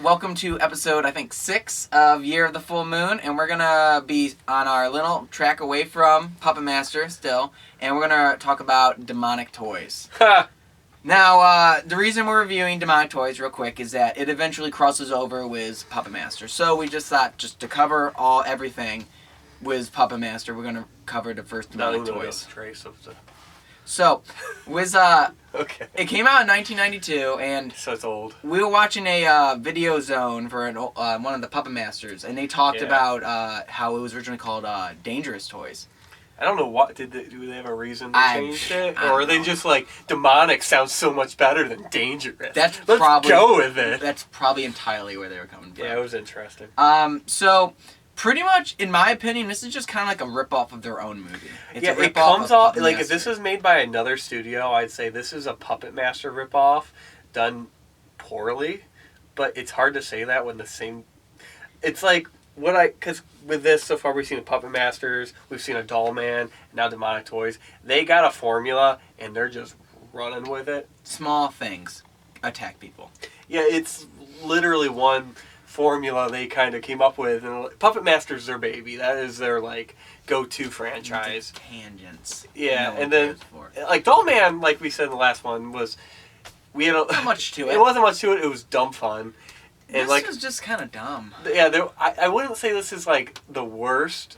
Welcome to episode, I think, 6 of Year of the Full Moon, and we're going to be on our little track away from Puppet Master still, and we're going to talk about demonic toys. Now, the reason we're reviewing demonic toys real quick is that it eventually crosses over with Puppet Master, so we just thought just to cover everything with Puppet Master, we're going to cover the first demonic toys. So, with okay. It came out in 1992, and so it's old. We were watching a video zone for one of the Puppet Masters, and they talked about how it was originally called Dangerous Toys. I don't know what do they have a reason to change it, or are they just like demonic sounds so much better than dangerous? Let's probably go with it. That's probably entirely where they were coming from. Yeah, it was interesting. So. Pretty much, in my opinion, this is just kind of like a rip-off of their own movie. It comes off, like, if this was made by another studio, I'd say this is a Puppet Master rip-off done poorly, but it's hard to say that when the same... It's like, because with this, so far we've seen the Puppet Masters, we've seen a Doll Man, and now Demonic Toys. They got a formula, and they're just running with it. Small things attack people. Yeah, it's literally one... formula they kind of came up with, and Puppet Master's their baby. That is their like go-to franchise. Tangents. Yeah, and then like Doll Man, like we said in the last one, was not much to it. It wasn't much to it. It was dumb fun. And this was just kind of dumb. Yeah, I wouldn't say this is like the worst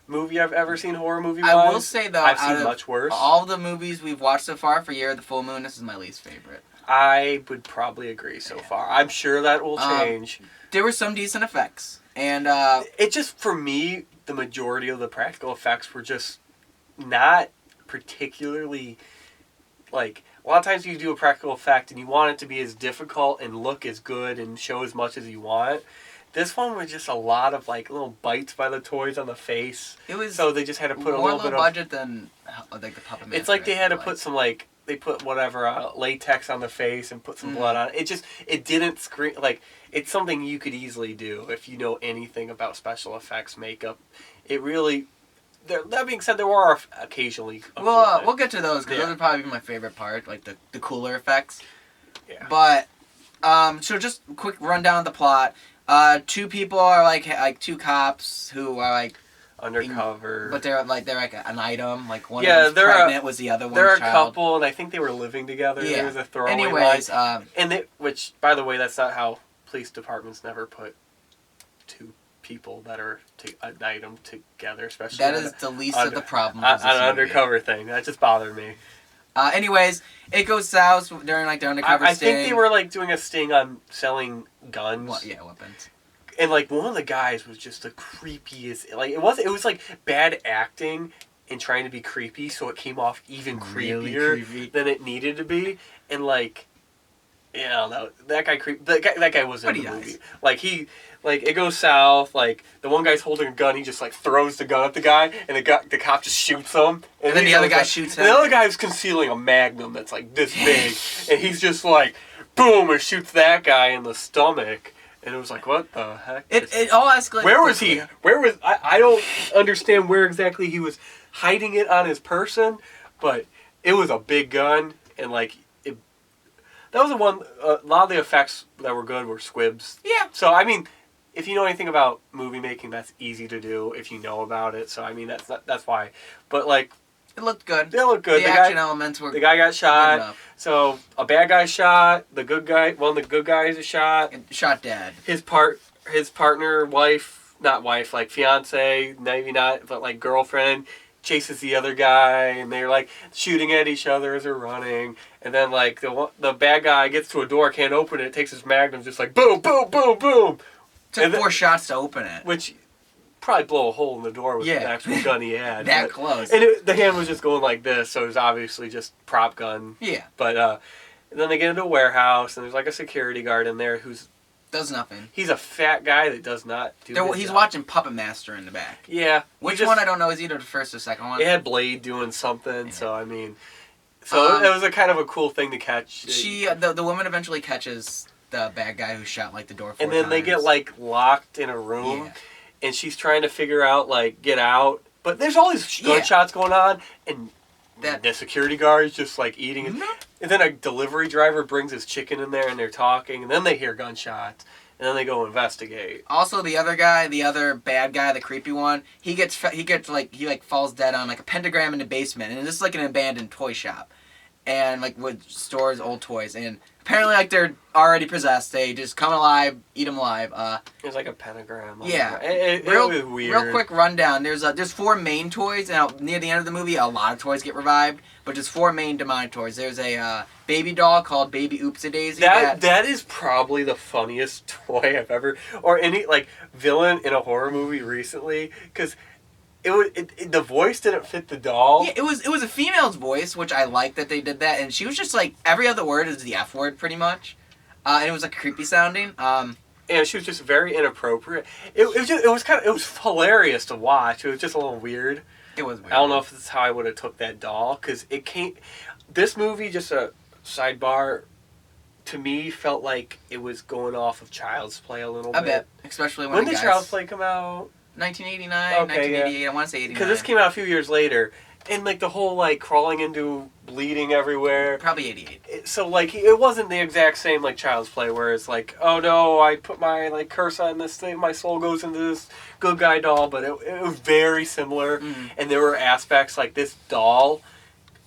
movie I've ever seen horror movie-wise. I will say though, I've seen much worse. All the movies we've watched so far for Year of the Full Moon, this is my least favorite. I would probably agree so far. I'm sure that will change. There were some decent effects, and it just, for me, the majority of the practical effects were just not particularly, like, a lot of times you do a practical effect and you want it to be as difficult and look as good and show as much as you want. This one was just a lot of, like, little bites by the toys on the face. It was so they just had to put a little bit of... more low budget than, like, the Puppet Master. It's like they had to put some, like... They put whatever latex on the face and put some blood on it. It didn't scream like it's something you could easily do if you know anything about special effects makeup. It really. That being said, there were occasionally. We'll get to those because those would probably be my favorite part, like the cooler effects. Yeah. But so just a quick rundown of the plot. Two people are like two cops who are like. Undercover, but they're like an item. Like one of them's pregnant, was the other one. They're a couple, and I think they were living together. Yeah. There was a throwaway line. Which, by the way, that's not how police departments never put two people that are an item together. Especially that is the least of the problems. An undercover thing that just bothered me. Anyways, it goes south during like the undercover sting. I think they were like doing a sting on selling guns. Weapons. And, like, one of the guys was just the creepiest. Like, it was like, bad acting and trying to be creepy, so it came off even creepier than it needed to be. And, like, I don't know. That guy wasn't in the movie. Like, it goes south. Like, the one guy's holding a gun. He just, like, throws the gun at the guy, and the cop just shoots him. And then the other guy shoots him. And the other guy's concealing a magnum that's, like, this big. And he's just, like, boom, and shoots that guy in the stomach. And it was like, what the heck? It all escalated. Where was he? I don't understand where exactly he was hiding it on his person, but it was a big gun, and like, that was the one, a lot of the effects that were good were squibs. Yeah. So, I mean, if you know anything about movie making, that's easy to do if you know about it, so I mean, that's why. But like, it looked good. They looked good. The action elements were. The guy got shot. So a bad guy shot. The good guy. One of the good guys is shot. Shot dead. His partner, wife, not wife, like fiance, maybe not, but like girlfriend, chases the other guy, and they're like shooting at each other as they're running. And then like the bad guy gets to a door, can't open it, takes his magnum, just like boom, boom, boom, boom. Took 4 shots to open it. Which. Probably blow a hole in the door with the actual gun he had. Close. And the hand was just going like this, so it was obviously just prop gun. Yeah. But then they get into a warehouse, and there's like a security guard in there who's Does nothing. He's a fat guy that does not do He's watching Puppet Master in the back. Yeah. Which one I don't know is either the first or second one. It had Blade doing something, so I mean... So it was a kind of a cool thing to catch. The woman eventually catches the bad guy who shot like the door 4 times. And then they get like locked in a room, and she's trying to figure out like get out. But there's all these gunshots going on, and the security guard is just like eating it. And then a delivery driver brings his chicken in there, and they're talking, and then they hear gunshots. And then they go investigate. Also, the other guy, the other bad guy, the creepy one, he falls dead on like a pentagram in the basement, and this is like an abandoned toy shop, and like what stores old toys, and apparently like they're already possessed. They just come alive, eat them alive. There's like a pentagram. It was weird. Real quick rundown. There's 4 main toys, and near the end of the movie, a lot of toys get revived, but just 4 main demonic toys. There's a baby doll called Baby Oopsie Daisy. That is probably the funniest toy I've ever, or any like villain in a horror movie recently, because the voice didn't fit the doll. Yeah, it was a female's voice, which I like that they did that, and she was just like every other word is the F word pretty much, and it was like creepy sounding. And she was just very inappropriate. It was hilarious to watch. It was just a little weird. It was weird. I don't know if this is how I would have took that doll, because it can't. This movie, just a sidebar, to me felt like it was going off of Child's Play a little bit. I bet, especially when did Child's Play come out? 1989, 1988. I want to say 89. Because this came out a few years later, and like the whole like crawling into bleeding everywhere. Probably 88. So like it wasn't the exact same like Child's Play, where it's like, oh no, I put my like curse on this thing, my soul goes into this good guy doll, but it was very similar, and there were aspects like this doll.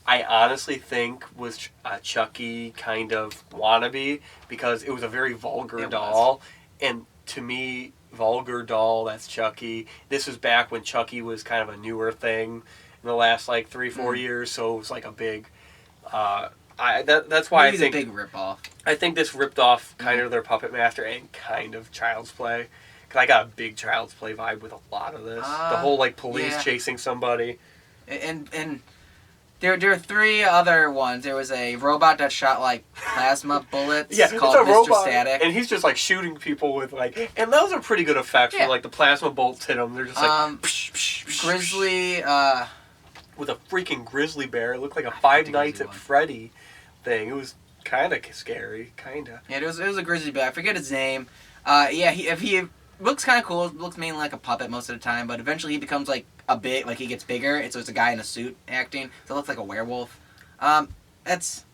I honestly think was a Chucky kind of wannabe, because it was a very vulgar doll, and to me, vulgar doll, that's Chucky. This was back when Chucky was kind of a newer thing in the last like 3-4 years, so it was like a big. That's why I think a big ripoff. I think this ripped off kind of their Puppet Master and kind of Child's Play, because I got a big Child's Play vibe with a lot of this. The whole like police chasing somebody, and. There are 3 other ones. There was a robot that shot like plasma bullets called Mr. Robot, Static. and he's just like shooting people with like, and those are pretty good effects when like the plasma bolts hit them. They're just like psh, psh, psh, Grizzly with a freaking grizzly bear. It looked like a Five Nights at Freddy thing. It was kind of scary, kind of. Yeah, it was a grizzly bear. I forget his name. He looks kind of cool. Looks mainly like a puppet most of the time, but eventually he becomes like he gets bigger, and so it's a guy in a suit acting, so it looks like a werewolf. It's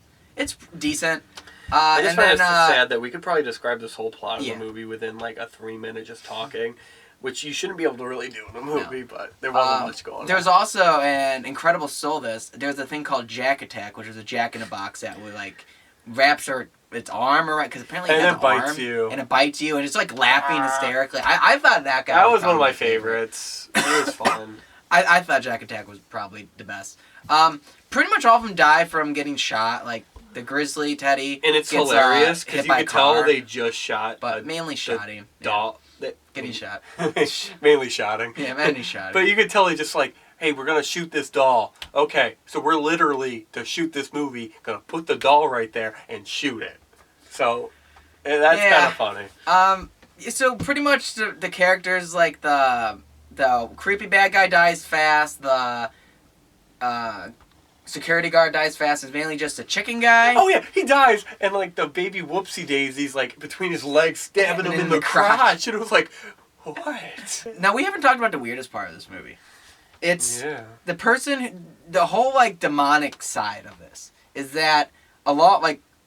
decent. I just find it sad that we could probably describe this whole plot of the movie within like a 3-minute just talking, which you shouldn't be able to really do in a movie, but there wasn't much going on. There's also an incredible Solvis. There's a thing called Jack Attack, which is a Jack in a Box that would like wraps its arm around, because apparently it bites you, and it's like laughing hysterically. I thought that guy. That was one of my favorites. It was fun. I thought Jack Attack was probably the best. Pretty much all of them die from getting shot. Like the grizzly Teddy, and it's gets, hilarious because you can tell they just shot, but mainly shotting. Doll getting shot. Mainly shotting. Yeah, mainly shotting. But you could tell they just like, hey, we're gonna shoot this doll. Okay, so we're literally to shoot this movie gonna put the doll right there and shoot it. So that's kind of funny. So pretty much the characters, like the creepy bad guy dies fast. The security guard dies fast. It's mainly just a chicken guy. Oh yeah, he dies, and like the baby whoopsie daisy's like between his legs, stabbing him in the crotch, and it was like, what? Now we haven't talked about the weirdest part of this movie. It's the whole like demonic side of this is that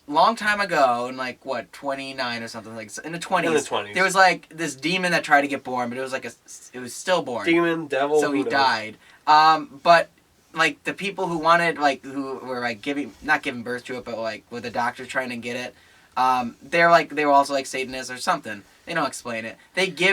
long time ago, in like 29 or something, like in the 20s, there was like this demon that tried to get born, but it was like it was stillborn. Demon, devil, so he died. But like the people who wanted, like who were like not giving birth to it, but like with the doctor trying to get it, they were also like Satanists or something. They don't explain it.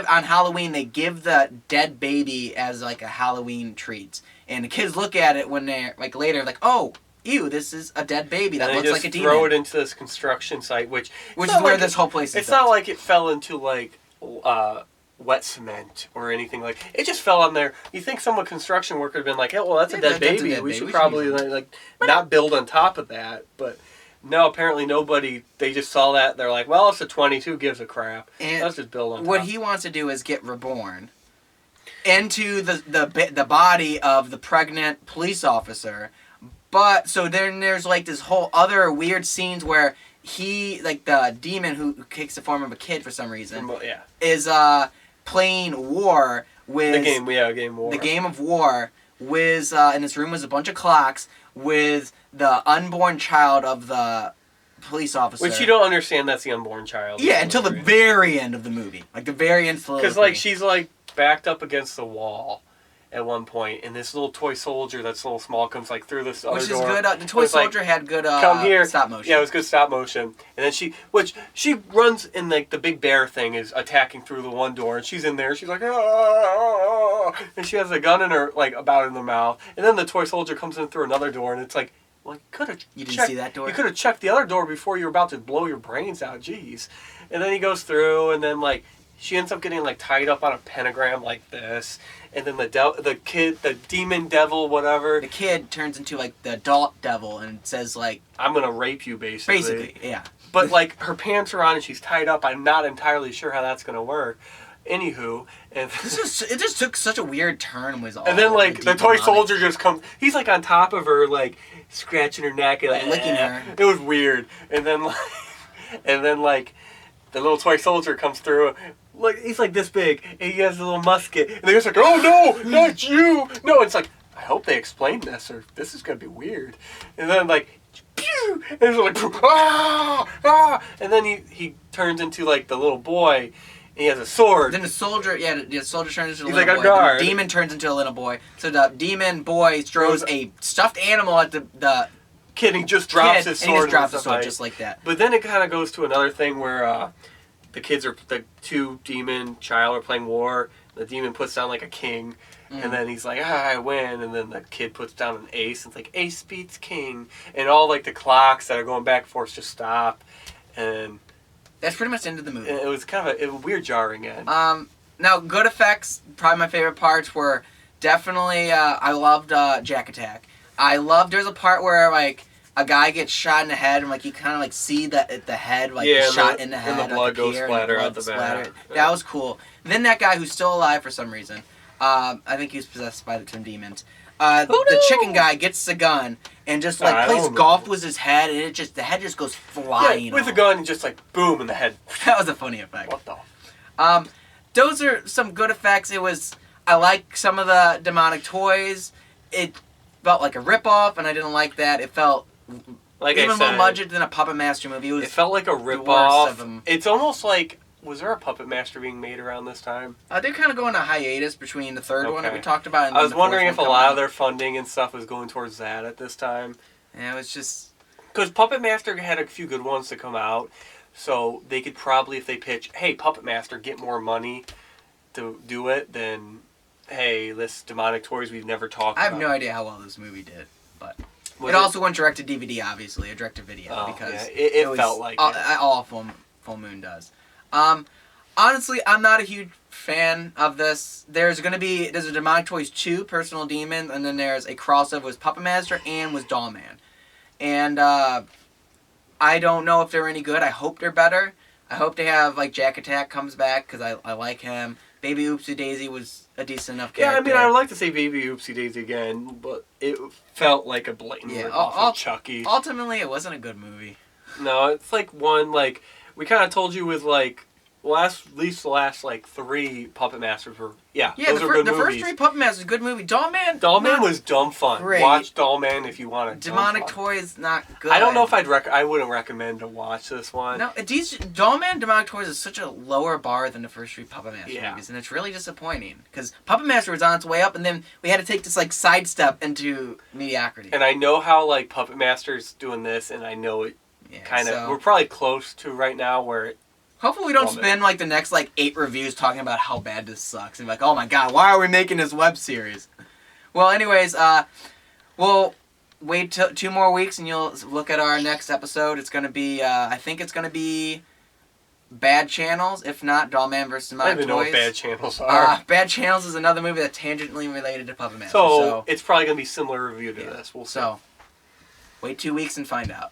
On Halloween, they give the dead baby as like a Halloween treat, and the kids look at it when they're like later, like, oh, ew, this is a dead baby that looks like a demon. Throw it into this construction site, which is where this whole place is. It's not like it fell into like wet cement or anything like. It just fell on there. You think some construction worker had been like, "Hey, well, that's a dead baby. We should probably like not build on top of that." But no, apparently nobody. They just saw that. They're like, well, it's a 22. Gives a crap. And let's just build on top. What he wants to do is get reborn into the body of the pregnant police officer. But so then there's like this whole other weird scenes where he, like the demon who takes the form of a kid for some reason, is playing war with the game. Game War. The game of war with in this room was a bunch of clocks with the unborn child of the police officer. Which you don't understand. That's the unborn child. Yeah, until the very end of the movie, like the very end. Because like she's like backed up against the wall at one point, and this little toy soldier that's a little small comes like through this other door. Which is good. The toy soldier had good come here. Stop motion. Yeah, it was good stop motion. And then she runs, and like the big bear thing is attacking through the one door, and she's in there. She's like, ah, and she has a gun in her about in the mouth. And then the toy soldier comes in through another door, and it's like, well, you didn't see that door. You could have checked the other door before you were about to blow your brains out. Jeez. And then he goes through, and then like she ends up getting like tied up on a pentagram like this. And then the demon devil, whatever. The kid turns into like the adult devil and says like, I'm gonna rape you, basically. Basically, yeah. But like her pants are on and she's tied up. I'm not entirely sure how that's gonna work. Anywho, and it just took such a weird turn. And then like the toy soldier just comes. He's like on top of her, like scratching her neck and like licking her. It was weird. And then like the little toy soldier comes through. Like he's like this big, and he has a little musket, and they're just like, "Oh no, not you!" No, it's like, I hope they explain this, or this is gonna be weird. And then like, pew, and it's like, ah, and then he turns into like the little boy, and he has a sword. Then the soldier turns into a little like boy. a guard. The demon turns into a little boy. So the demon boy throws a stuffed animal at the kid, and he just drops his sword. And he just drops his sword just like that. But then it kind of goes to another thing where. The two demon child are playing war. The demon puts down like a king, and then he's like, I win. And then the kid puts down an ace, and it's like, ace beats king. And all like the clocks that are going back and forth just stop. And that's pretty much the end of the movie. It was kind of a weird, jarring end. Now, good effects, probably my favorite parts were definitely, I loved Jack Attack. There's a part where like, a guy gets shot in the head, and like you kind of like see the head, like shot in the head, and the blood goes splatter out the back. That was cool. And then that guy who's still alive for some reason, I think he was possessed by some demons. The chicken guy gets the gun and just like plays golf with his head, and the head just goes flying. With the gun, and just like boom in the head. That was a funny effect. What the? Those are some good effects. I like some of the demonic toys. It felt like a ripoff, and I didn't like that. It felt like even more budget than a Puppet Master movie. It felt like a ripoff. It's almost like, was there a Puppet Master being made around this time? They're kind of going on a hiatus between the third one that we talked about. And I was wondering if a lot of their funding and stuff was going towards that at this time. Yeah, it was just because Puppet Master had a few good ones to come out, so they could probably, if they pitch, hey, Puppet Master, get more money to do it, then hey, this demonic toys we've never talked about. I have no idea how well this movie did, but. It also went direct to DVD, obviously, a direct to video, because it felt like all Full Moon does. Honestly, I'm not a huge fan of this. There's a Demonic Toys 2, Personal Demon, and then there's a crossover with Puppet Master and with Doll Man. And I don't know if they're any good. I hope they're better. I hope they have like Jack Attack comes back because I like him. Baby Oopsie Daisy was a decent enough character. Yeah, I mean, I would like to say Baby Oopsie Daisy again, but it felt like a blatant rip-off of Chucky. Ultimately, it wasn't a good movie. No, it's like one, like, we kind of told you with, like, at least the last, like, 3 Puppet Masters were, those are good movies. The first 3 Puppet Masters, good movie. Doll Man was dumb fun. Great. Watch Doll Man if you want to. Demonic Toys, not good. I don't know if I wouldn't recommend to watch this one. No, Doll Man, Demonic Toys is such a lower bar than the first 3 Puppet Master movies, and it's really disappointing. Because Puppet Master was on its way up, and then we had to take this, like, sidestep into mediocrity. And I know how, like, Puppet Master's doing this, and I know it kind of... we're probably close to right now where it... Hopefully we don't spend, like, the next, like, 8 reviews talking about how bad this sucks. And be like, oh my god, why are we making this web series? Well, anyways, we'll wait 2 more weeks and you'll look at our next episode. It's going to be, I think it's going to be Bad Channels, if not Doll Man vs. Demonic Toys. I don't even know what Bad Channels are. Bad Channels is another movie that's tangentially related to Puppet Master. So it's probably going to be similar review to this. We'll see. So, wait 2 weeks and find out.